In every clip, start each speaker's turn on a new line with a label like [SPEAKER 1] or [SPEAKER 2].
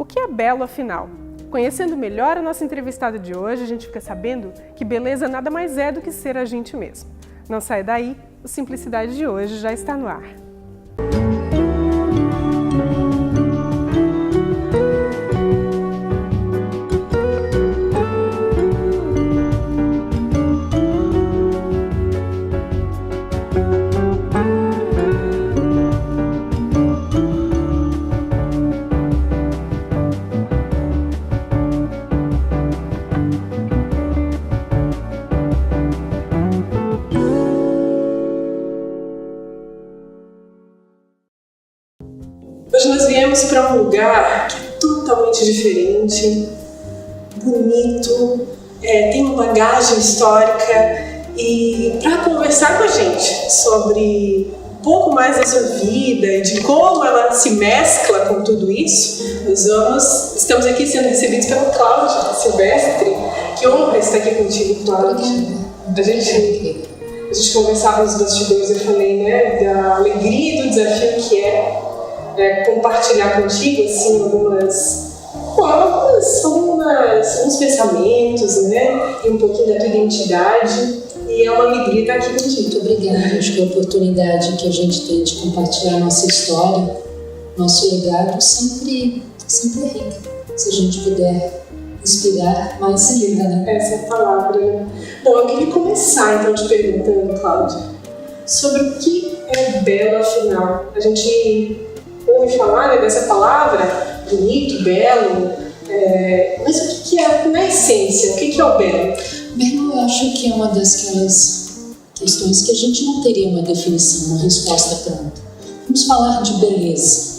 [SPEAKER 1] O que é belo, afinal? Conhecendo melhor a nossa entrevistada de hoje, a gente fica sabendo que beleza nada mais é do que ser a gente mesmo. Não sai daí, o Simplicidade de hoje já está no ar.
[SPEAKER 2] Hoje nós viemos para um lugar que é totalmente diferente, bonito, tem uma bagagem histórica e para conversar com a gente sobre um pouco mais da sua vida e de como ela se mescla com tudo isso, estamos aqui sendo recebidos pelo Cláudio Silvestre. Que honra estar aqui contigo, Cláudio. A gente conversava nos bastidores, eu falei, da alegria e do desafio que é compartilhar contigo assim, alguns pensamentos, e um pouquinho da tua identidade, e é uma alegria estar aqui contigo.
[SPEAKER 3] Muito obrigada. Acho que a oportunidade que a gente tem de compartilhar a nossa história, nosso legado, sempre é rica. Se a gente puder inspirar, mais se liga, né?
[SPEAKER 2] Essa é a palavra, né? Bom, eu queria começar então te perguntando, Cláudia, sobre o que é belo afinal. A gente ouve falar dessa palavra, bonito, belo, mas o que é, na essência, o que é o belo?
[SPEAKER 3] Belo, eu acho que é uma daquelas questões que a gente não teria uma definição, uma resposta pronta. Vamos falar de beleza.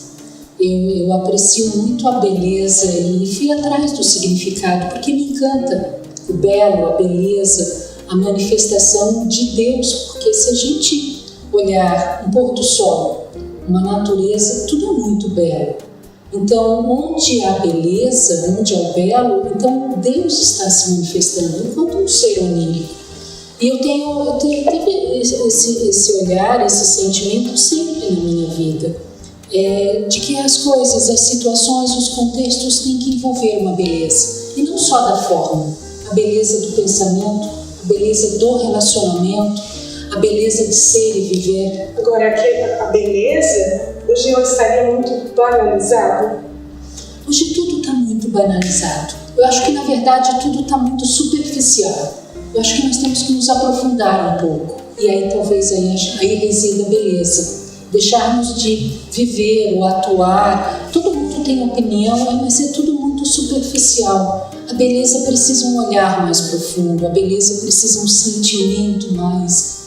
[SPEAKER 3] Eu aprecio muito a beleza e fui atrás do significado, porque me encanta o belo, a beleza, a manifestação de Deus, porque se a gente olhar um pôr do sol, uma natureza, tudo é muito belo. Então, onde há beleza, onde há o belo, então Deus está se manifestando enquanto um ser onírico. E eu tive esse olhar, esse sentimento sempre na minha vida, de que as coisas, as situações, os contextos têm que envolver uma beleza. E não só da forma, a beleza do pensamento, a beleza do relacionamento, a beleza de ser e viver.
[SPEAKER 2] Agora, a beleza, hoje eu estaria muito banalizado?
[SPEAKER 3] Hoje tudo está muito banalizado. Eu acho que, na verdade, tudo está muito superficial. Eu acho que nós temos que nos aprofundar um pouco. E aí, talvez, aí resida a beleza. Deixarmos de viver ou atuar. Todo mundo tem opinião, mas é tudo muito superficial. A beleza precisa um olhar mais profundo. A beleza precisa um sentimento mais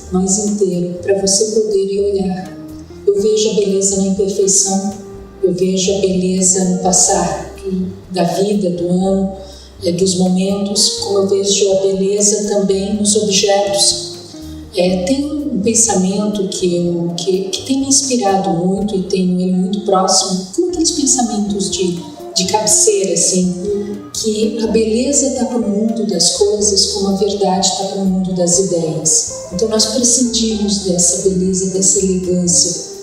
[SPEAKER 3] inteiro, para você poder ir olhar. Eu vejo a beleza na imperfeição, eu vejo a beleza no passar da vida, do ano, dos momentos, como eu vejo a beleza também nos objetos. Tem um pensamento que tem me inspirado muito e tenho ele muito próximo, como aqueles pensamentos de cabeceira, assim, que a beleza está para o mundo das coisas como a verdade está para o mundo das ideias. Então nós prescindimos dessa beleza, dessa elegância.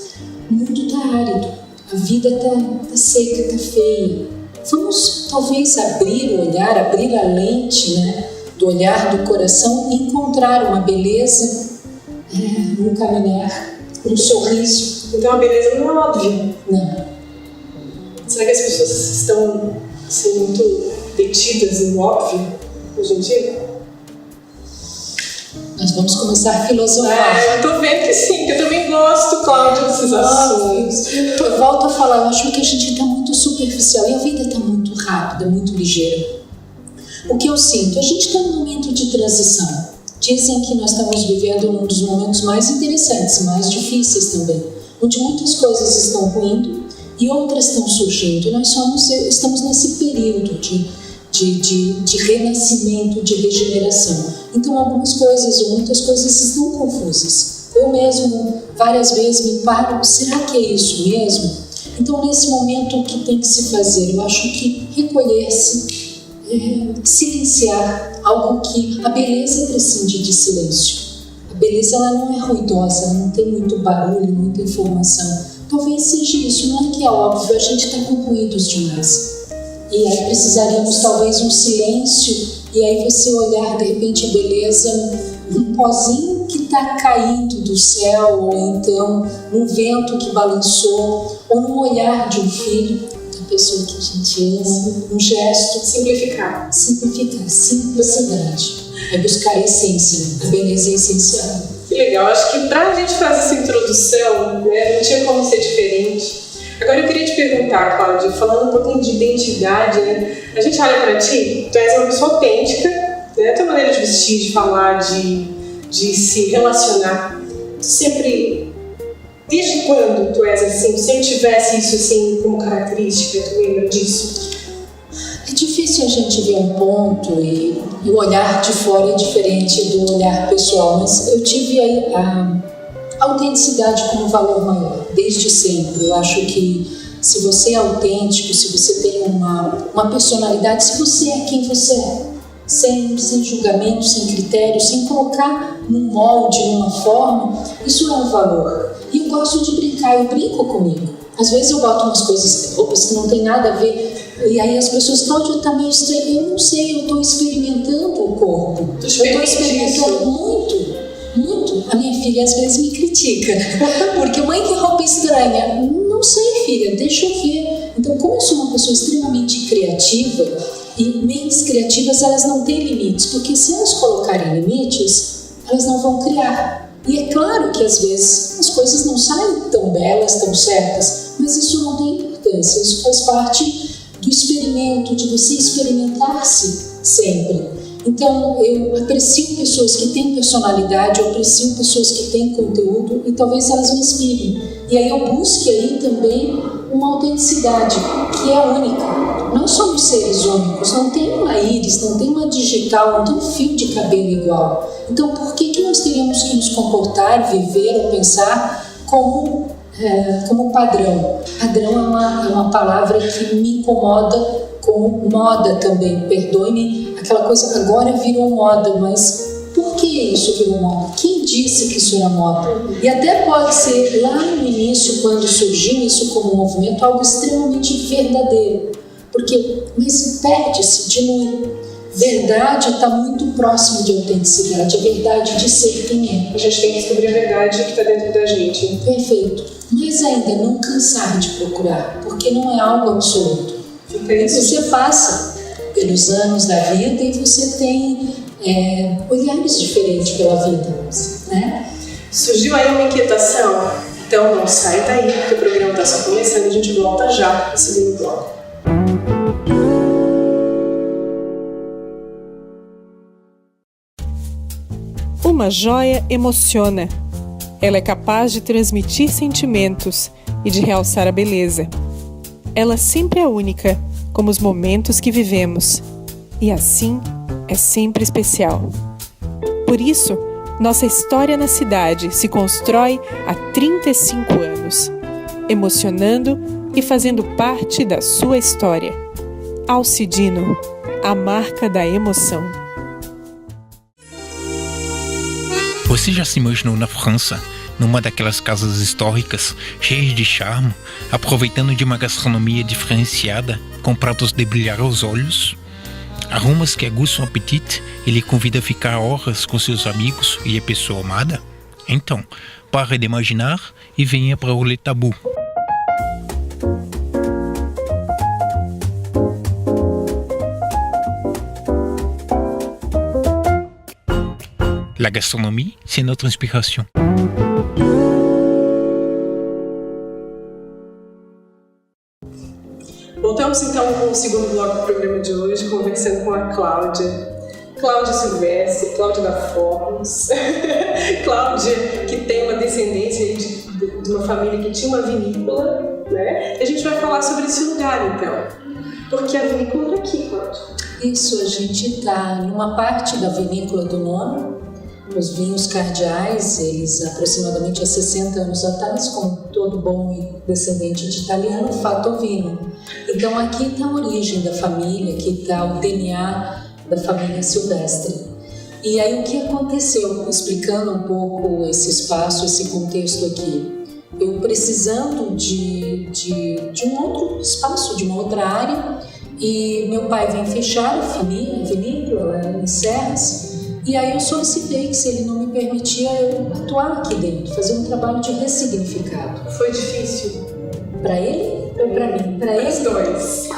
[SPEAKER 3] O mundo está árido, a vida está seca, está feia. Vamos talvez abrir o olhar, abrir a lente, do olhar do coração e encontrar uma beleza no caminhar, um sorriso.
[SPEAKER 2] Então a beleza não é óbvia.
[SPEAKER 3] Não.
[SPEAKER 2] Será que as pessoas estão muito detidas no óbvio hoje em dia?
[SPEAKER 3] Nós vamos começar a filosofar.
[SPEAKER 2] Eu tô vendo que sim, que eu também gosto, Cláudia, desses assuntos.
[SPEAKER 3] Eu volto a falar, eu acho que a gente está muito superficial e a vida está muito rápida, muito ligeira. O que eu sinto? A gente está num momento de transição. Dizem que nós estamos vivendo um dos momentos mais interessantes, mais difíceis também, onde muitas coisas estão ruindo e outras estão surgindo. E nós estamos nesse período de renascimento, de regeneração. Então algumas coisas ou muitas coisas estão confusas. Eu mesmo várias vezes me paro, será que é isso mesmo? Então nesse momento o que tem que se fazer? Eu acho que recolher-se, silenciar, algo que a beleza prescinde de silêncio. A beleza ela não é ruidosa, ela não tem muito barulho, muita informação. Talvez seja isso, não é que é óbvio, a gente está com ruídos demais. E aí precisaríamos talvez um silêncio, e aí você olhar de repente a beleza, um pozinho que está caindo do céu, ou então um vento que balançou, ou num olhar de um filho, da pessoa que a gente ama, um gesto.
[SPEAKER 2] Simplificar.
[SPEAKER 3] Simplicidade. É buscar a essência, a beleza é essencial.
[SPEAKER 2] Que legal, acho que pra gente fazer essa introdução, né, não tinha como ser diferente. Agora eu queria te perguntar, Cláudia, falando um pouquinho de identidade, né? A gente olha pra ti, tu és uma pessoa autêntica, né? A tua maneira de vestir, de falar, de se relacionar, tu sempre... Desde quando tu és assim? Tu sempre tivesse isso assim como característica? Tu lembra disso?
[SPEAKER 3] É difícil a gente ver um ponto e o olhar de fora é diferente do olhar pessoal, mas eu tive a autenticidade como valor maior, desde sempre. Eu acho que se você é autêntico, se você tem uma personalidade, se você é quem você é, sem julgamento, sem critério, sem colocar num molde, numa forma, isso é um valor. E eu gosto de brincar, eu brinco comigo. Às vezes eu boto umas roupas que não tem nada a ver, e aí as pessoas, Cláudia, tá meio estranho. Eu não sei, eu estou experimentando o corpo. Eu estou experimentando muito. A minha filha às vezes me critica, porque mãe, que roupa estranha. Não sei, filha, deixa eu ver. Então, como eu sou uma pessoa extremamente criativa, e mentes criativas, elas não têm limites, porque se elas colocarem limites, elas não vão criar. E é claro que às vezes as coisas não saem tão belas, tão certas, mas isso não tem importância, isso faz parte do experimento, de você experimentar-se sempre. Então, eu aprecio pessoas que têm personalidade, eu aprecio pessoas que têm conteúdo e talvez elas me inspirem. E aí eu busque aí também uma autenticidade que é única. Nós somos seres únicos, não tem uma íris, não tem uma digital, não tem um fio de cabelo igual. Então, por que nós teríamos que nos comportar, viver ou pensar como padrão? Padrão é uma palavra que me incomoda, como moda também, perdoe-me, aquela coisa agora virou moda, mas por que isso virou moda? Quem disse que isso era moda? E até pode ser lá no início, quando surgiu isso como movimento, algo extremamente verdadeiro, mas perde-se, diminui. Verdade está muito próximo de autenticidade, a verdade de ser quem é.
[SPEAKER 2] A gente tem que descobrir a verdade que está dentro da gente.
[SPEAKER 3] Perfeito. Mas ainda não cansar de procurar, porque não é algo absoluto. Você passa pelos anos da vida e você tem olhares diferentes pela vida, né?
[SPEAKER 2] Surgiu aí uma inquietação? Então não sai daí, porque o programa está só começando e a gente volta já no segundo bloco.
[SPEAKER 1] Uma joia emociona. Ela é capaz de transmitir sentimentos e de realçar a beleza. Ela sempre é única, como os momentos que vivemos. E assim, é sempre especial. Por isso, nossa história na cidade se constrói há 35 anos, emocionando e fazendo parte da sua história. Alcidino, a marca da emoção.
[SPEAKER 4] Você já se imaginou na França, numa daquelas casas históricas, cheias de charme, aproveitando de uma gastronomia diferenciada, com pratos de brilhar os olhos? Aromas que aguçam o apetite e lhe convida a ficar horas com seus amigos e a pessoa amada? Então, pare de imaginar e venha para o Le Tabou. La gastronomie, c'est notre inspiration.
[SPEAKER 2] Voltamos então com o segundo bloco do programa de hoje, conversando com a Cláudia. Cláudia Silvestre, Cláudia da Fornos. Cláudia, que tem uma descendência de uma família que tinha uma vinícola, né? E a gente vai falar sobre esse lugar então. Porque a vinícola é aqui, Cláudia.
[SPEAKER 3] Isso, a gente está numa parte da vinícola do Nono. Os vinhos cardeais, eles aproximadamente há 60 anos atrás, como todo bom descendente de italiano, fato vino. Então aqui está a origem da família, aqui está o DNA da família Silvestre. E aí o que aconteceu, explicando um pouco esse espaço, esse contexto aqui, eu precisando de um outro espaço, de uma outra área, E meu pai vem fechar a vinícola em Serras, e aí eu solicitei que se ele não me permitia eu atuar aqui dentro, fazer um trabalho de ressignificado.
[SPEAKER 2] Foi difícil?
[SPEAKER 3] Para ele ou para mim? Para ele.
[SPEAKER 2] Os dois.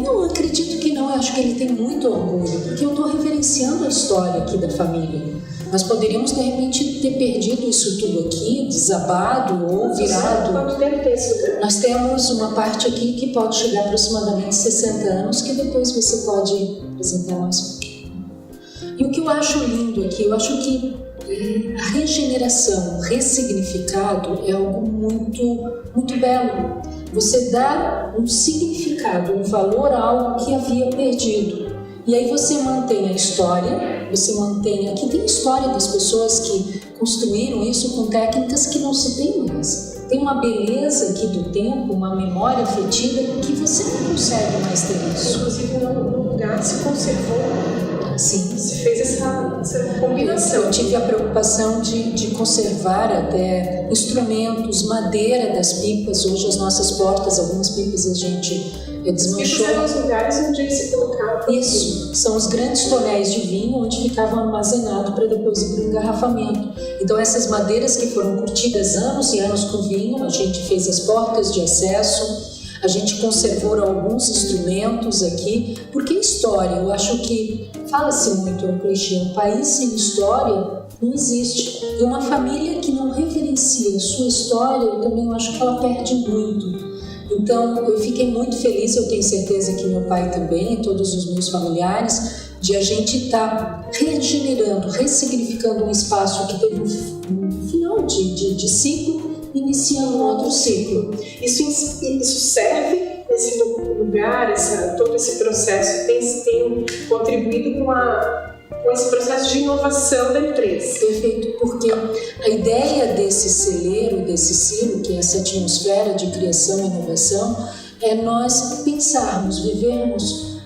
[SPEAKER 3] Não, acredito que não. Eu acho que ele tem muito orgulho, porque eu estou reverenciando a história aqui da família. Nós poderíamos, de repente, ter perdido isso tudo aqui, desabado ou virado.
[SPEAKER 2] Quanto tempo tem isso?
[SPEAKER 3] Nós temos uma parte aqui que pode chegar aproximadamente 60 anos, que depois você pode apresentar mais. E o que eu acho lindo aqui, eu acho que a regeneração, o ressignificado é algo muito, muito belo. Você dá um significado, um valor a algo que havia perdido. E aí você mantém a história, você mantém... Aqui tem a história das pessoas que construíram isso com técnicas que não se tem mais. Tem uma beleza aqui do tempo, uma memória afetiva que você não consegue mais ter isso.
[SPEAKER 2] Inclusive, no lugar se conservou.
[SPEAKER 3] Sim.
[SPEAKER 2] Se fez essa combinação.
[SPEAKER 3] Eu tive a preocupação de conservar até instrumentos, madeira das pipas. Hoje as nossas portas, algumas pipas a gente desmanchou.
[SPEAKER 2] Eram os lugares onde se colocava.
[SPEAKER 3] Isso, são os grandes tonéis de vinho onde ficavam armazenados para depois ir para o engarrafamento. Então essas madeiras que foram curtidas anos e anos com vinho, a gente fez as portas de acesso, a gente conservou alguns instrumentos aqui, porque história, eu acho que fala-se muito no clichê, um país sem história não existe. E uma família que não reverencia a sua história, eu também acho que ela perde muito. Então, eu fiquei muito feliz, eu tenho certeza que meu pai também, e todos os meus familiares, de a gente estar regenerando, ressignificando um espaço que teve um final de ciclo, iniciando um outro ciclo.
[SPEAKER 2] Isso serve, esse lugar, todo esse processo tem contribuído com esse processo de inovação da empresa.
[SPEAKER 3] Perfeito, porque a ideia desse celeiro, desse silo, que é essa atmosfera de criação e inovação, é nós pensarmos, vivermos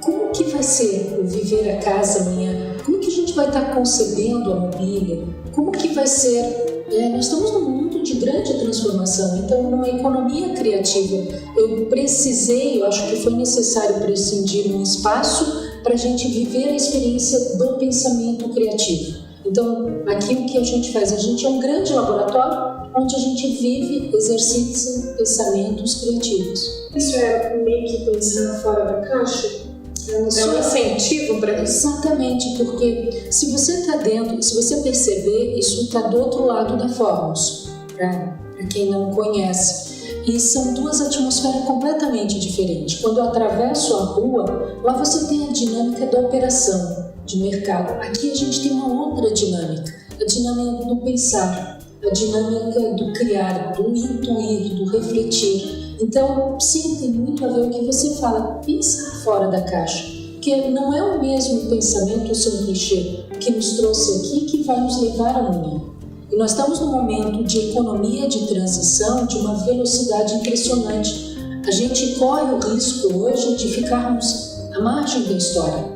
[SPEAKER 3] como que vai ser o viver a casa amanhã, como que a gente vai estar concebendo a mobília, como que vai ser... nós estamos num mundo de grande transformação, então numa economia criativa eu acho que foi necessário prescindir de um espaço para a gente viver a experiência do pensamento criativo. Então aqui o que a gente faz? A gente é um grande laboratório onde a gente vive, exercita pensamentos criativos.
[SPEAKER 2] Isso é meio que pensar fora da caixa? É um incentivo para isso?
[SPEAKER 3] Exatamente, porque se você está dentro, se você perceber, isso está do outro lado da Fórmus, para quem não conhece. E são duas atmosferas completamente diferentes. Quando eu atravesso a rua, lá você tem a dinâmica da operação de mercado. Aqui a gente tem uma outra dinâmica, a dinâmica do pensar, a dinâmica do criar, do intuir, do refletir. Então, sim, tem muito a ver com o que você fala, pensar fora da caixa, porque não é o mesmo pensamento, o seu clichê, que nos trouxe aqui que vai nos levar amanhã. E nós estamos num momento de economia de transição de uma velocidade impressionante. A gente corre o risco hoje de ficarmos à margem da história.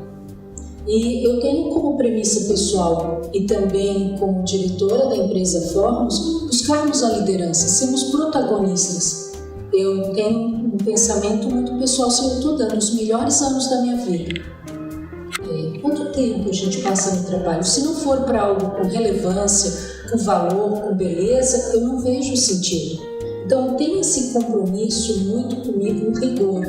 [SPEAKER 3] E eu tenho como premissa pessoal e também como diretora da empresa Fórmus, buscarmos a liderança, sermos protagonistas. Eu tenho um pensamento muito pessoal, se eu estou dando os melhores anos da minha vida. Quanto tempo a gente passa no trabalho? Se não for para algo com relevância, com valor, com beleza, eu não vejo sentido. Então, tem esse compromisso muito comigo, um rigor.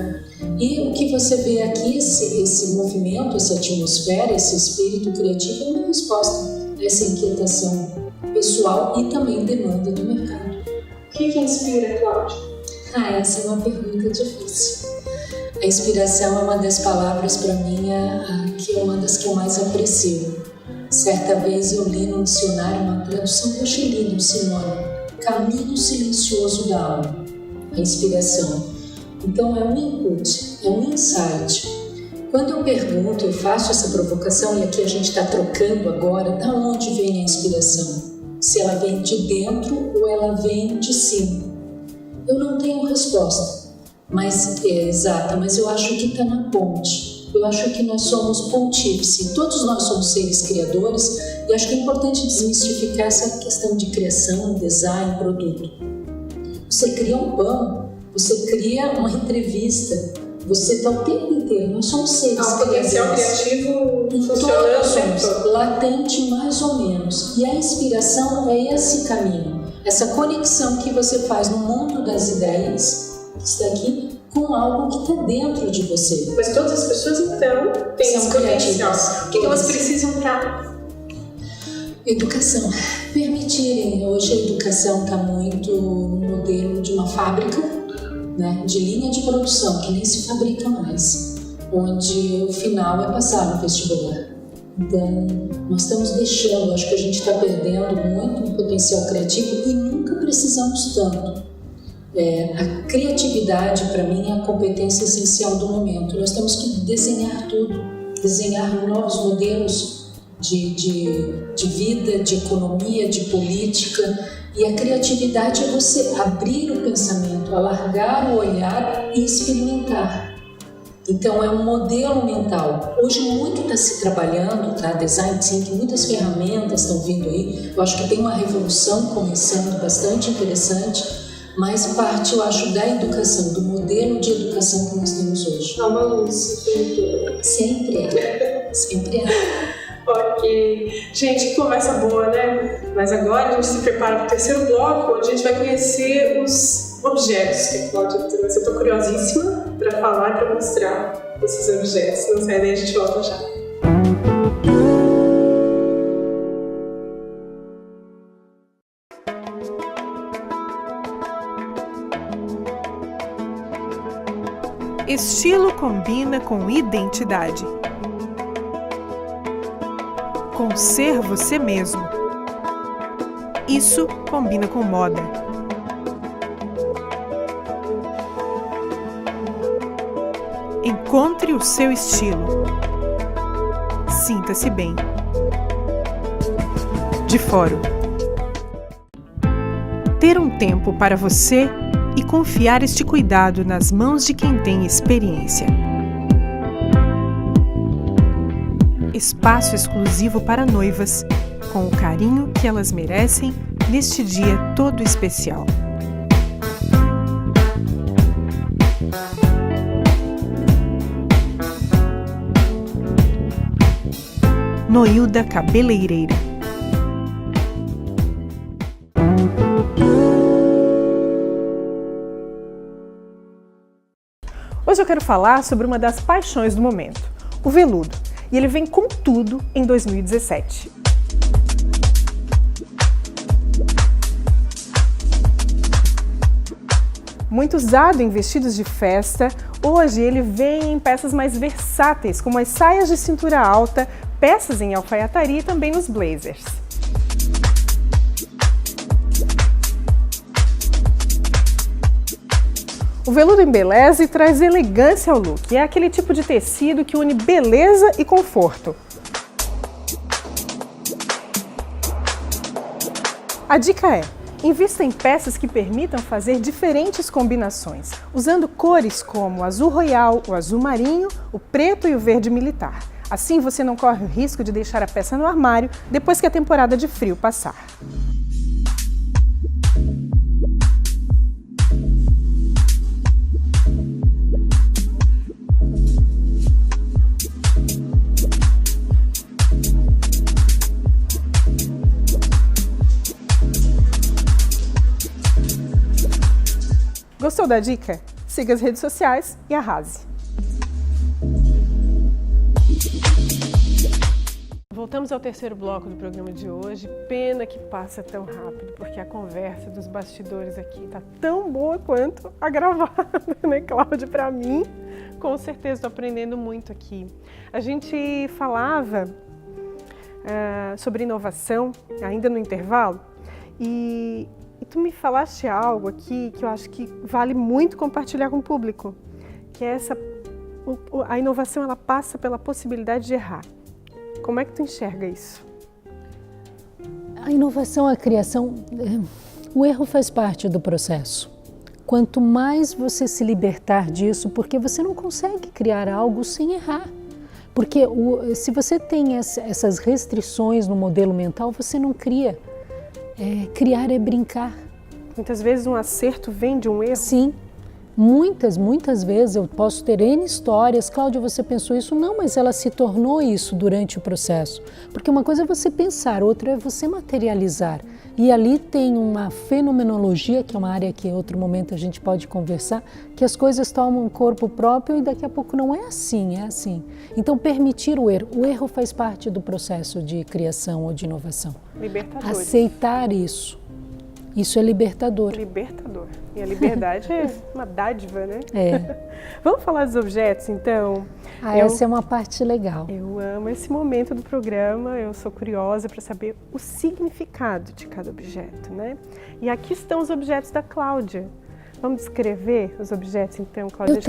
[SPEAKER 3] E o que você vê aqui, esse movimento, essa atmosfera, esse espírito criativo, é uma resposta a essa inquietação pessoal e também demanda do mercado.
[SPEAKER 2] O que inspira, Cláudia?
[SPEAKER 3] Essa é uma pergunta difícil. A inspiração é uma das palavras, para mim, que é uma das que eu mais aprecio. Certa vez eu li no dicionário uma tradução que eu achei linda, um sinônimo: caminho silencioso da alma, a inspiração. Então é um input, é um insight. Quando eu pergunto, eu faço essa provocação, e aqui a gente está trocando agora, da onde vem a inspiração? Se ela vem de dentro ou ela vem de cima? Eu não tenho resposta, mas exata, mas eu acho que está na ponte. Eu acho que nós somos pontífice, todos nós somos seres criadores, e acho que é importante desmistificar essa questão de criação, design, produto. Você cria um pão, você cria uma entrevista, Você está o tempo inteiro, nós somos seres
[SPEAKER 2] o potencial criativo funcionando
[SPEAKER 3] latente mais ou menos. E a inspiração é esse caminho, essa conexão que você faz no mundo das ideias, que está aqui, com algo que está dentro de você.
[SPEAKER 2] Mas todas as pessoas, então, têm esse potencial. O que elas precisam para...
[SPEAKER 3] Educação. Permitirem. Hoje a educação está muito no modelo de uma fábrica, né, de linha de produção, que nem se fabrica mais, onde o final é passar no vestibular. Então, nós estamos deixando, acho que a gente está perdendo muito o potencial criativo e nunca precisamos tanto. A criatividade, para mim, é a competência essencial do momento. Nós temos que desenhar tudo, desenhar novos modelos de vida, de economia, de política. E a criatividade é você abrir o pensamento, alargar o olhar e experimentar. Então é um modelo mental. Hoje muito está se trabalhando, tá? Design thinking, muitas ferramentas estão vindo aí. Eu acho que tem uma revolução começando bastante interessante, mas parte, eu acho, da educação, do modelo de educação que nós temos hoje.
[SPEAKER 2] Há uma luz.
[SPEAKER 3] Sempre é. Sempre é.
[SPEAKER 2] Ok. Gente, que conversa boa, né? Mas agora a gente se prepara para o terceiro bloco, onde a gente vai conhecer os objetos que a Cláudia trouxe. Eu estou curiosíssima para falar e para mostrar esses objetos. Não sai daí, a gente volta já.
[SPEAKER 1] Estilo combina com identidade. Com ser você mesmo. Isso combina com moda. Encontre o seu estilo. Sinta-se bem. De Fórum. Ter um tempo para você e confiar este cuidado nas mãos de quem tem experiência. Espaço exclusivo para noivas, com o carinho que elas merecem neste dia todo especial. Noilda Cabeleireira. Hoje eu quero falar sobre uma das paixões do momento, o veludo. E ele vem com tudo em 2017. Muito usado em vestidos de festa, hoje ele vem em peças mais versáteis, como as saias de cintura alta, peças em alfaiataria e também nos blazers. O veludo embeleza e traz elegância ao look. É aquele tipo de tecido que une beleza e conforto. A dica é: invista em peças que permitam fazer diferentes combinações, usando cores como o azul royal, o azul marinho, o preto e o verde militar. Assim você não corre o risco de deixar a peça no armário depois que a temporada de frio passar. Gostou da dica? Siga as redes sociais e arrase! Voltamos ao terceiro bloco do programa de hoje. Pena que passa tão rápido, porque a conversa dos bastidores aqui está tão boa quanto a gravada, né, Cláudia? Para mim, com certeza estou aprendendo muito aqui. A gente falava sobre inovação, ainda no intervalo, e tu me falaste algo aqui que eu acho que vale muito compartilhar com o público, que é a inovação, ela passa pela possibilidade de errar. Como é que tu enxerga isso?
[SPEAKER 5] A inovação, a criação, o erro faz parte do processo. Quanto mais você se libertar disso, porque você não consegue criar algo sem errar. Porque se você tem essas restrições no modelo mental, você não cria. Criar é brincar.
[SPEAKER 1] Muitas vezes um acerto vem de um erro.
[SPEAKER 5] Sim, Muitas vezes eu posso ter N histórias. Cláudia, você pensou isso? Não, mas ela se tornou isso durante o processo. Porque uma coisa é você pensar, outra é você materializar. E ali tem uma fenomenologia, que é uma área que em outro momento a gente pode conversar, que as coisas tomam um corpo próprio e daqui a pouco não é assim, é assim. Então permitir o erro faz parte do processo de criação ou de inovação.
[SPEAKER 2] Libertador.
[SPEAKER 5] Aceitar isso. Isso é libertador.
[SPEAKER 2] Libertador. E a liberdade é uma dádiva, né?
[SPEAKER 5] É.
[SPEAKER 2] Vamos falar dos objetos, então?
[SPEAKER 5] Essa é uma parte legal.
[SPEAKER 2] Eu amo esse momento do programa, eu sou curiosa para saber o significado de cada objeto, né? E aqui estão os objetos da Cláudia. Vamos descrever os objetos, então, Cláudia?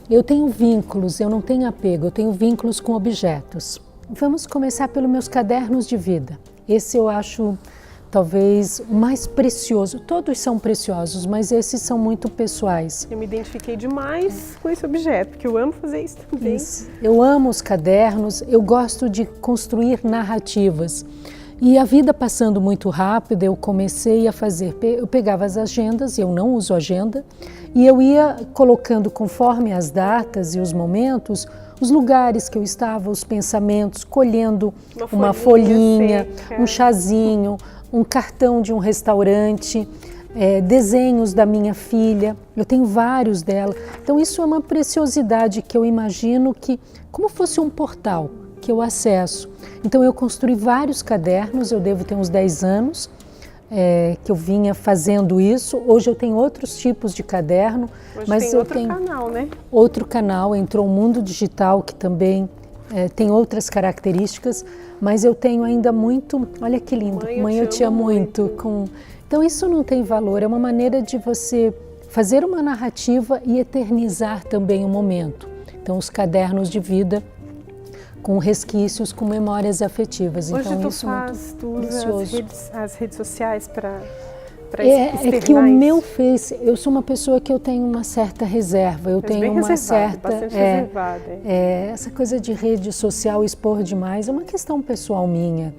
[SPEAKER 5] Eu tenho vínculos, eu não tenho apego, eu tenho vínculos com objetos. Vamos começar pelos meus cadernos de vida. Esse eu acho talvez o mais precioso. Todos são preciosos, mas esses são muito pessoais.
[SPEAKER 2] Eu me identifiquei demais com esse objeto, porque eu amo fazer isso também. Isso.
[SPEAKER 5] Eu amo os cadernos, eu gosto de construir narrativas. E a vida passando muito rápido, eu comecei a fazer, eu pegava as agendas, eu não uso agenda, e eu ia colocando conforme as datas e os momentos, os lugares que eu estava, os pensamentos, colhendo uma folhinha, um chazinho, um cartão de um restaurante, desenhos da minha filha, eu tenho vários dela. Então isso é uma preciosidade que eu imagino que, como fosse um portal que eu acesso. Então eu construí vários cadernos, eu devo ter uns 10 anos que eu vinha fazendo isso. Hoje eu tenho outros tipos de caderno.
[SPEAKER 2] Hoje
[SPEAKER 5] mas
[SPEAKER 2] tem outro canal, né?
[SPEAKER 5] Outro canal, entrou o mundo digital que também tem outras características, mas eu tenho ainda muito, olha que lindo, Mãe, eu te amo muito. Então isso não tem valor, é uma maneira de você fazer uma narrativa e eternizar também o momento. Então os cadernos de vida com resquícios, com memórias afetivas.
[SPEAKER 2] Hoje
[SPEAKER 5] então
[SPEAKER 2] tu usa as redes sociais para
[SPEAKER 5] é que o meu Face, eu sou uma pessoa que eu tenho uma certa reserva, eu tenho uma
[SPEAKER 2] bastante reservada.
[SPEAKER 5] Essa coisa de rede social, expor demais, é uma questão pessoal minha.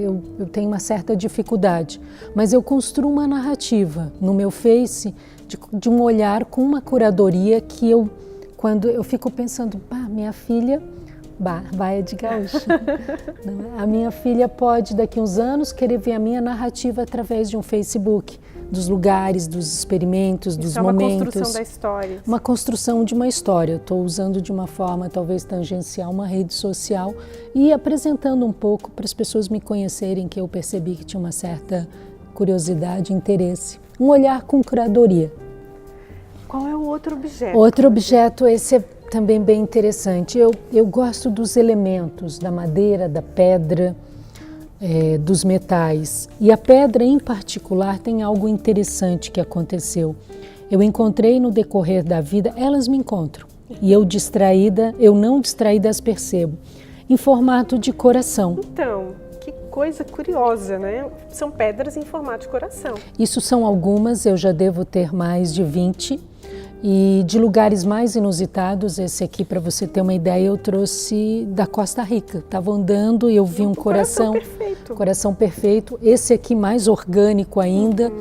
[SPEAKER 5] Eu tenho uma certa dificuldade, mas eu construo uma narrativa no meu Face de um olhar com uma curadoria que quando eu fico pensando, minha filha... Baia de gaúcha. A minha filha pode, daqui a uns anos, querer ver a minha narrativa através de um Facebook, dos lugares, dos experimentos, dos momentos.
[SPEAKER 2] Uma construção da história.
[SPEAKER 5] Uma construção de uma história. Estou usando de uma forma talvez tangencial uma rede social e apresentando um pouco para as pessoas me conhecerem, que eu percebi que tinha uma certa curiosidade, interesse. Um olhar com curadoria.
[SPEAKER 2] Qual é o outro objeto?
[SPEAKER 5] Outro objeto, esse é também bem interessante. Eu gosto dos elementos, da madeira, da pedra, dos metais. E a pedra em particular tem algo interessante que aconteceu. Eu encontrei no decorrer da vida, elas me encontram. E eu não distraída as percebo. Em formato de coração.
[SPEAKER 2] Então, que coisa curiosa, né? São pedras em formato de coração.
[SPEAKER 5] Isso são algumas, eu já devo ter mais de 20. E de lugares mais inusitados, esse aqui, para você ter uma ideia, eu trouxe da Costa Rica. Estava andando e eu vi um coração perfeito. Esse aqui mais orgânico ainda.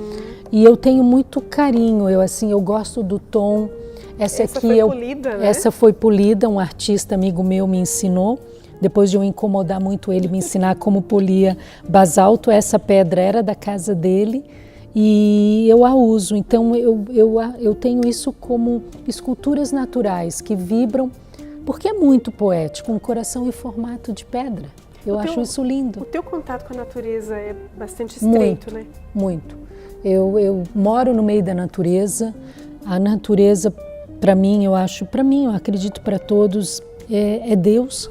[SPEAKER 5] E eu tenho muito carinho, eu gosto do tom. Essa foi polida, né? Essa foi polida, um artista amigo meu me ensinou. Depois de eu incomodar muito ele, me ensinar como polia basalto, essa pedra era da casa dele. E eu a uso, então eu tenho isso como esculturas naturais que vibram, porque é muito poético, um coração em formato de pedra. Eu acho isso lindo.
[SPEAKER 2] O teu contato com a natureza é bastante estreito, né?
[SPEAKER 5] Muito. Eu moro no meio da natureza, a natureza para mim, eu acredito para todos, é Deus.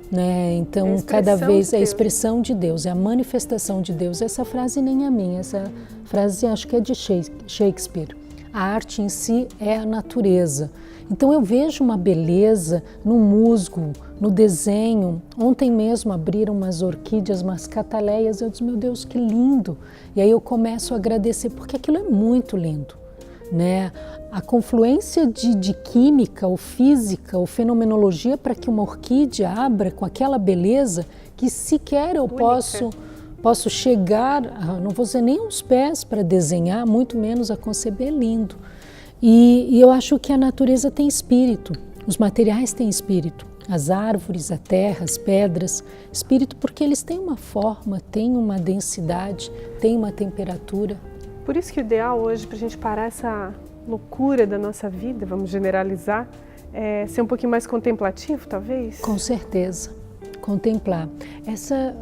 [SPEAKER 5] Né? Então, cada vez é a expressão de Deus, é a manifestação de Deus. Essa frase nem é minha, essa frase acho que é de Shakespeare. A arte em si é a natureza. Então, eu vejo uma beleza no musgo, no desenho. Ontem mesmo abriram umas orquídeas, umas cataleias. Eu disse, meu Deus, que lindo! E aí eu começo a agradecer, porque aquilo é muito lindo. Né? A confluência de química ou física ou fenomenologia para que uma orquídea abra com aquela beleza que sequer eu posso chegar, não vou dizer nem os pés para desenhar, muito menos a conceber, é lindo. E eu acho que a natureza tem espírito, os materiais têm espírito, as árvores, a terra, as pedras, espírito porque eles têm uma forma, têm uma densidade, têm uma temperatura.
[SPEAKER 2] Por isso que o ideal hoje, para a gente parar essa loucura da nossa vida, vamos generalizar, é ser um pouquinho mais contemplativo, talvez?
[SPEAKER 5] Com certeza, contemplar.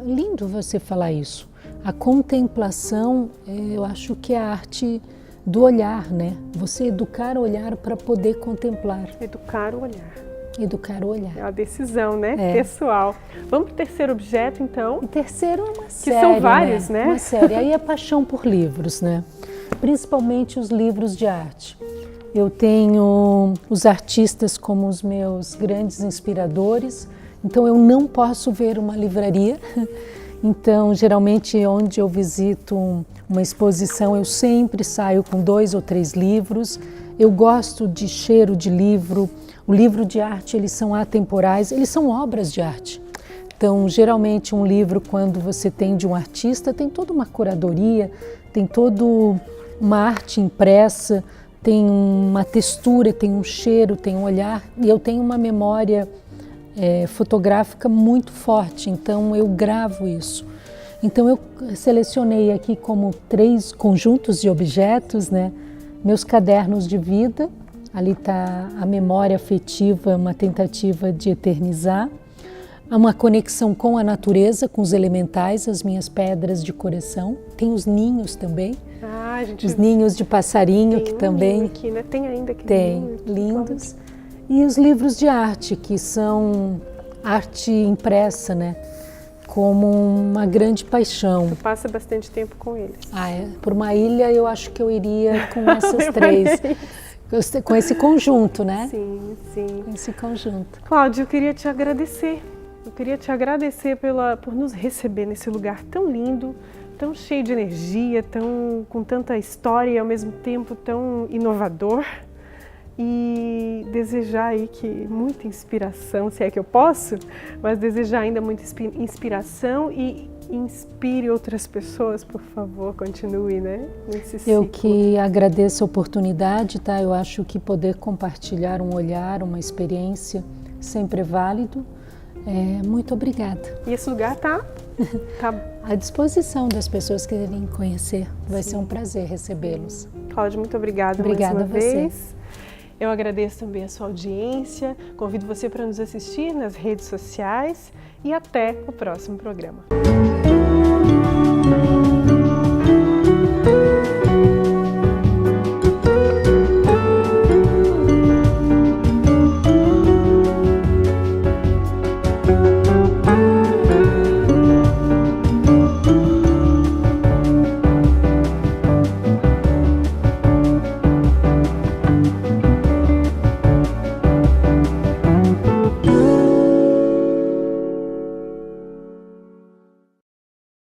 [SPEAKER 5] Lindo você falar isso. A contemplação, eu acho que é a arte do olhar, né? Você educar o olhar para poder contemplar.
[SPEAKER 2] Educar o olhar.
[SPEAKER 5] Educar o olhar.
[SPEAKER 2] É uma decisão, né? Pessoal. Vamos para o terceiro objeto, então?
[SPEAKER 5] O terceiro é uma série,
[SPEAKER 2] que são vários, né?
[SPEAKER 5] Uma série. Aí é paixão por livros, né? Principalmente os livros de arte. Eu tenho os artistas como os meus grandes inspiradores, então eu não posso ver uma livraria. Então, geralmente, onde eu visito uma exposição, eu sempre saio com 2 ou 3 livros. Eu gosto de cheiro de livro. O livro de arte, eles são atemporais, eles são obras de arte. Então, geralmente, um livro, quando você tem de um artista, tem toda uma curadoria, tem toda uma arte impressa, tem uma textura, tem um cheiro, tem um olhar. E eu tenho uma memória fotográfica muito forte, então eu gravo isso. Então eu selecionei aqui como 3 conjuntos de objetos, né? Meus cadernos de vida, ali está a memória afetiva, uma tentativa de eternizar, uma conexão com a natureza, com os elementais, as minhas pedras de coração. Tem os ninhos também, os ninhos de passarinho que também
[SPEAKER 2] aqui, né? Tem ainda aqui.
[SPEAKER 5] Tem, lindos. E os livros de arte, que são arte impressa, né? Como uma grande paixão.
[SPEAKER 2] Você passa bastante tempo com eles.
[SPEAKER 5] Por uma ilha eu acho que eu iria com essas 3. Com esse conjunto, né?
[SPEAKER 2] Sim, sim.
[SPEAKER 5] Esse conjunto.
[SPEAKER 2] Cláudia, eu queria te agradecer. Eu queria te agradecer por nos receber nesse lugar tão lindo, tão cheio de energia, com tanta história e ao mesmo tempo tão inovador. E desejar aí que muita inspiração, se é que eu posso, mas desejar ainda muita inspiração e inspire outras pessoas, por favor, continue, né? Nesse ciclo.
[SPEAKER 5] Eu que agradeço a oportunidade, tá? Eu acho que poder compartilhar um olhar, uma experiência, sempre é válido. Muito obrigada.
[SPEAKER 2] E esse lugar tá
[SPEAKER 5] à disposição das pessoas que querem conhecer. Vai ser um prazer recebê-los.
[SPEAKER 2] Cláudia, muito obrigada mais uma vez. Eu agradeço também a sua audiência, convido você para nos assistir nas redes sociais e até o próximo programa.